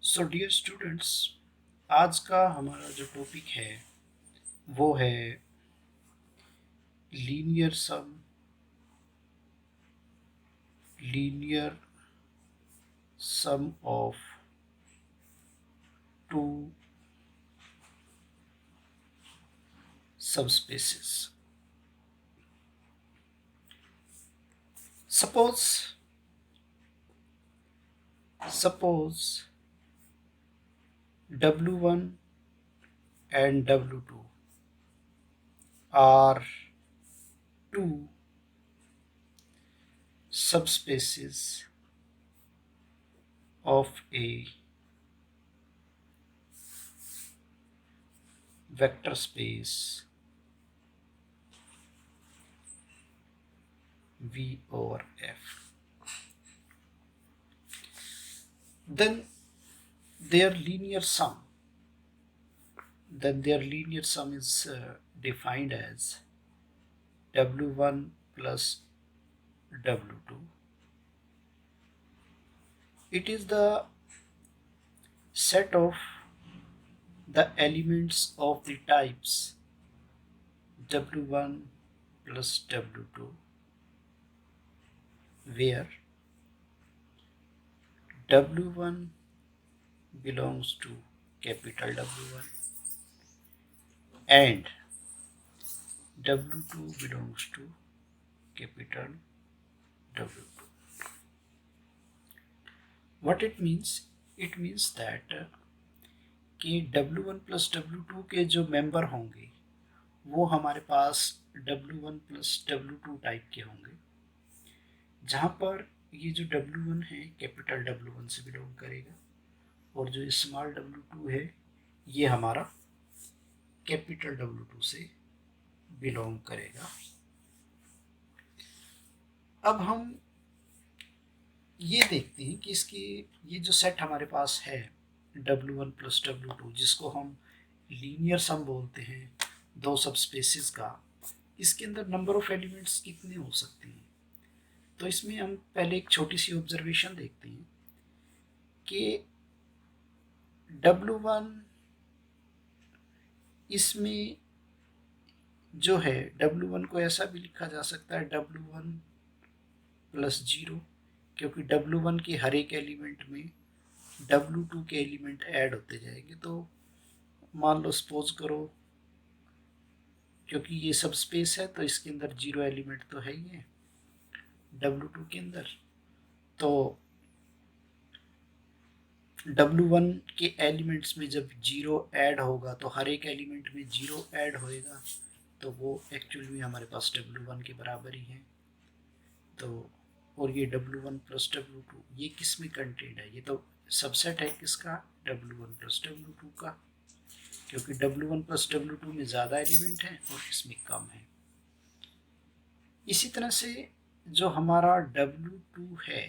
So dear students, आज का हमारा जो टॉपिक है वो है linear sum of two subspaces. Suppose W1 and W2 are two subspaces of a vector space V over F. Then their linear sum is defined as W1 plus W2. It is the set of the elements of the types W1 plus W2 where W1 belongs to capital W1 and W2 belongs to capital W2. What it means? It means that कि W1 plus W2 के जो member होंगे वो हमारे पास W1 plus W2 type के होंगे, जहाँ पर ये जो W1 है कैपिटल W1 से बिलोंग करेगा और जो स्मॉल W2 है ये हमारा कैपिटल W2 से बिलोंग करेगा। अब हम ये देखते हैं कि इसकी ये जो सेट हमारे पास है W1 प्लस W2 जिसको हम लीनियर सम बोलते हैं दो सब स्पेसिस का, इसके अंदर नंबर ऑफ एलिमेंट्स कितने हो सकते हैं। तो इसमें हम पहले एक छोटी सी ऑब्जर्वेशन देखते हैं कि W1 इसमें जो है W1 को ऐसा भी लिखा जा सकता है W1 प्लस 0, क्योंकि W1 के हर एक एलिमेंट में W2 के एलिमेंट ऐड होते जाएंगे। तो मान लो सपोज करो, क्योंकि ये सब स्पेस है तो इसके अंदर 0 एलिमेंट तो है ही है W2 के अंदर, तो W1 के एलिमेंट्स में जब 0 ऐड होगा तो हर एक एलिमेंट में 0 ऐड होएगा, तो वो एक्चुअली में हमारे पास W1 के बराबर ही है। तो और ये W1 प्लस W2 ये किस में कंटेंट है? ये तो सबसेट है किसका? W1 प्लस W2 का, क्योंकि W1 प्लस W2 में ज़्यादा एलिमेंट है और इसमें कम है। इसी तरह से जो हमारा W2 है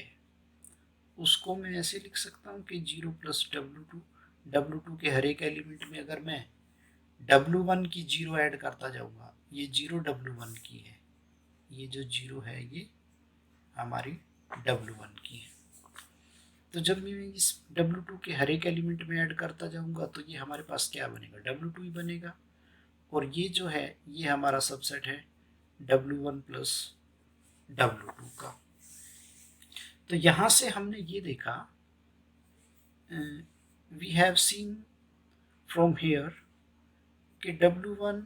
उसको मैं ऐसे लिख सकता हूँ कि 0 प्लस W2 के हर एक एलिमेंट में अगर मैं W1 की 0 ऐड करता जाऊँगा, ये 0 W1 की है, ये जो 0 है ये हमारी W1 की है। तो जब मैं इस W2 के हर एक एलिमेंट में ऐड करता जाऊँगा तो ये हमारे पास क्या बनेगा? W2 ही बनेगा। और ये जो है ये हमारा सबसेट है W1 प्लस W2 का। तो यहाँ से हमने ये देखा, we have seen from here कि W1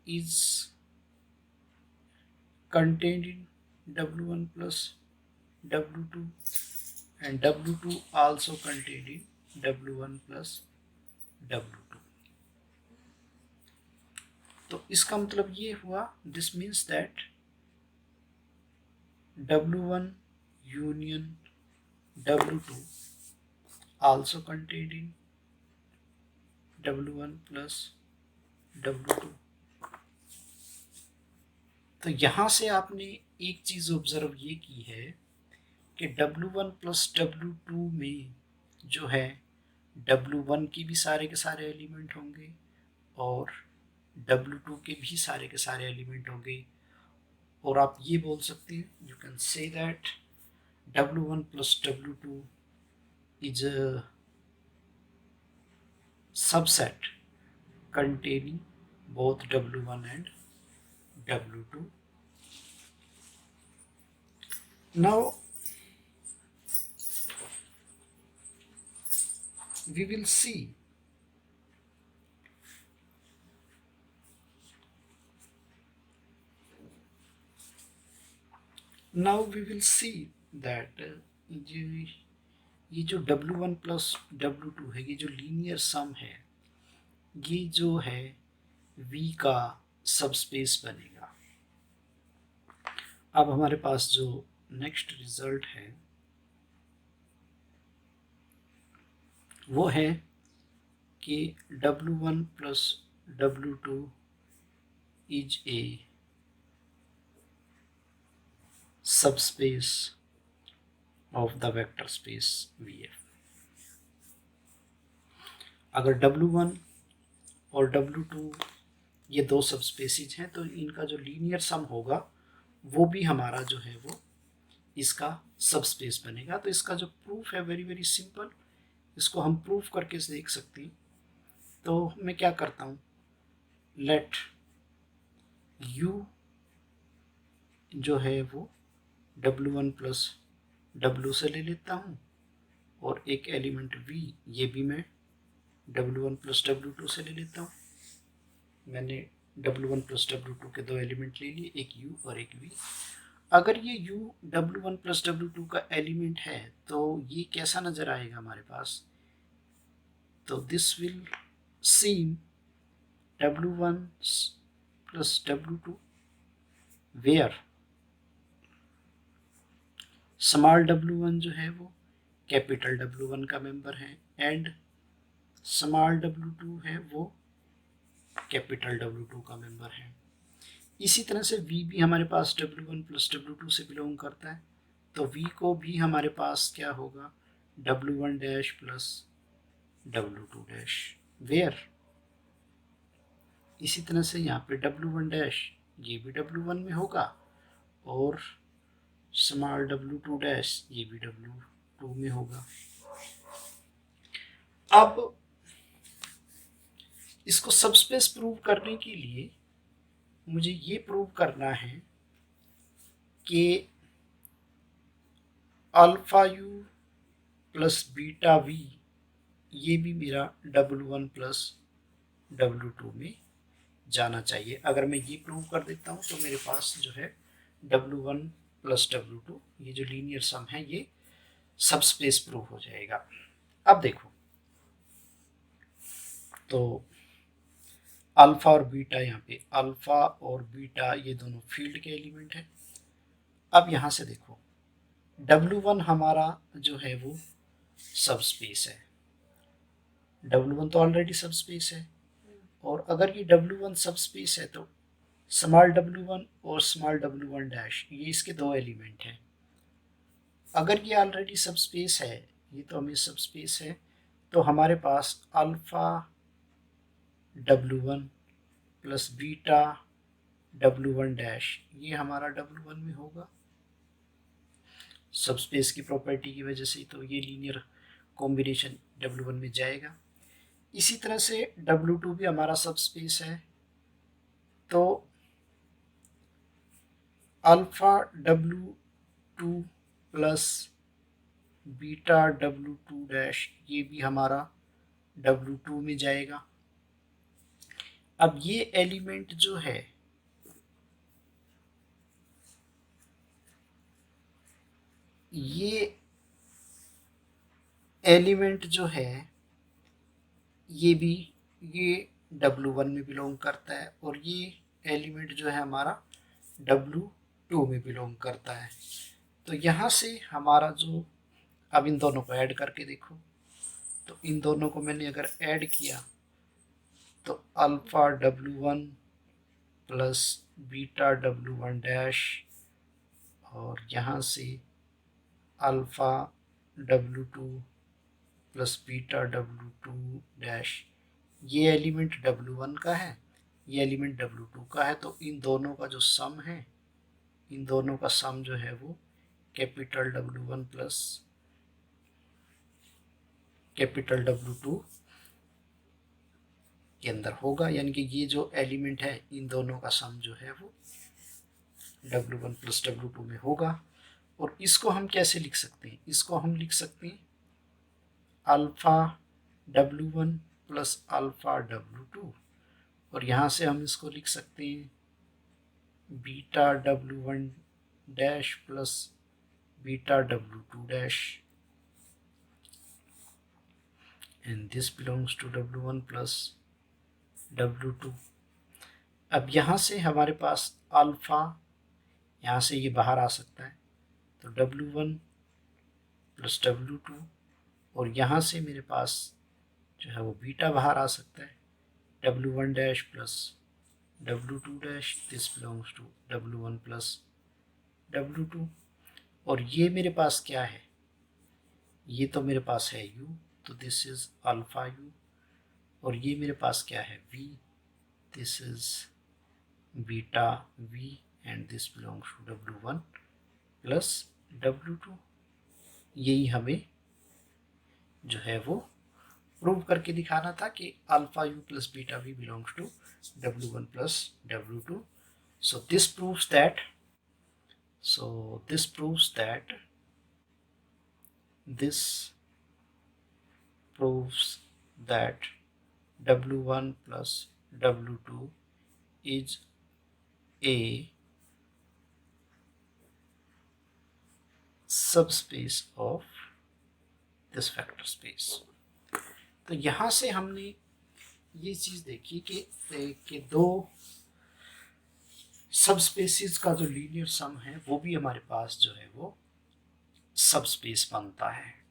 is contained in W1 plus W2 and W2 also contained in W1 plus W2। तो इसका मतलब ये हुआ, this means that W1 union W2 also contained in W1 plus W2। तो यहाँ से आपने एक चीज़ ऑब्जर्व ये की है कि W1 प्लस W2 में जो है W1 के भी सारे के सारे एलिमेंट होंगे और W2 के भी सारे के सारे एलिमेंट होंगे। और आप ये बोल सकते हैं, you can say that W1 plus W2 is subset containing both W1 and W2. Now we will see that ये जो W1 प्लस W2 है, ये जो लीनियर सम है, ये जो है V का सबस्पेस बनेगा। अब हमारे पास जो नेक्स्ट रिजल्ट है वो है कि W1 plus W2 is a subspace of the vector space VF। अगर W1 और W2 ये दो सबस्पेसिज हैं तो इनका जो लीनियर सम होगा वो भी हमारा जो है वो इसका सबस्पेस बनेगा। तो इसका जो प्रूफ है वेरी वेरी सिंपल, इसको हम प्रूफ करके देख सकते हैं। तो मैं क्या करता हूँ, लेट U जो है वो W1 प्लस W से ले लेता हूँ और एक एलिमेंट V ये भी मैं W1 प्लस W2 से ले लेता हूँ। मैंने W1 प्लस W2 के दो एलिमेंट ले लिए, एक U और एक V। अगर ये U W1 प्लस W2 का एलिमेंट है तो ये कैसा नज़र आएगा हमारे पास, तो this will seem W1 plus W2 where small W1 जो है वो कैपिटल W1 का मेंबर है एंड स्मॉल W2 है वो कैपिटल W2 का मेंबर है। इसी तरह से V भी हमारे पास W1 प्लस W2 से बिलोंग करता है, तो V को भी हमारे पास क्या होगा, W1 dash plus W2 dash where. इसी तरह से यहाँ पे W1 डैश ये भी W1 में होगा और स्मॉल W2 डैश ये भी W2 में होगा। अब इसको सबस्पेस प्रूव करने के लिए मुझे ये प्रूव करना है कि alpha U plus beta V ये भी मेरा W1 प्लस W2 में जाना चाहिए। अगर मैं ये प्रूव कर देता हूँ तो मेरे पास जो है W1 प्लस W2 ये जो लीनियर सम है ये सबस्पेस प्रूव हो जाएगा। अब देखो, तो अल्फा और बीटा, यहाँ पे अल्फा और बीटा ये दोनों फील्ड के एलिमेंट हैं। अब यहाँ से देखो W1 हमारा जो है वो सबस्पेस है, W1 तो ऑलरेडी सबस्पेस है, और अगर ये W1 सबस्पेस है तो स्मॉल W1 और स्मॉल W1 डैश ये इसके दो एलिमेंट हैं। अगर ये ऑलरेडी सबस्पेस है, ये तो हमें सबस्पेस है, तो हमारे पास alpha W1 plus beta W1 dash ये हमारा W1 में होगा सबस्पेस की प्रॉपर्टी की वजह से, तो ये लीनियर कॉम्बिनेशन W1 में जाएगा। इसी तरह से W2 भी हमारा सबस्पेस है, तो alpha W2 plus beta W2 dash ये भी हमारा W2 में जाएगा। अब ये एलिमेंट जो है ये एलिमेंट जो है ये भी ये W1 में बिलोंग करता है और ये एलिमेंट जो है हमारा W2 में बिलोंग करता है। तो यहाँ से हमारा जो, अब इन दोनों को ऐड करके देखो, तो इन दोनों को मैंने अगर ऐड किया तो alpha W1 plus beta W1 dash और यहाँ से alpha W2 plus beta W2 dash ये एलिमेंट W1 का है, ये एलिमेंट W2 का है, तो इन दोनों का जो सम है, इन दोनों का सम जो है वो capital W1 plus capital W2 के अंदर होगा, यानी कि ये जो एलिमेंट है इन दोनों का सम जो है वो W1 प्लस W2 में होगा। और इसको हम कैसे लिख सकते हैं? इसको हम लिख सकते हैं alpha W1 plus alpha W2, और यहाँ से हम इसको लिख सकते हैं beta W1 dash plus beta W2 dash, and this belongs to W1 plus W2। अब यहाँ से हमारे पास अल्फ़ा, यहाँ से ये बाहर आ सकता है, तो W1 प्लस W2, और यहाँ से मेरे पास जो है वो बीटा बाहर आ सकता है, W1 dash plus W2 dash, this belongs to W1 plus W2। और ये मेरे पास क्या है? ये तो मेरे पास है U, तो दिस इज अल्फ़ा U। और ये मेरे पास क्या है? V, this is beta V, and this belongs to W1 plus W2। यही हमें जो है वो प्रूव करके दिखाना था कि alpha U plus beta V belongs to W1 plus W2। So this proves that W1 plus W2 is a subspace of this vector space। तो यहाँ से हमने ये चीज़ देखी कि दो सबस्पेसिस का जो लीनियर सम है वो भी हमारे पास जो है वो सबस्पेस बनता है।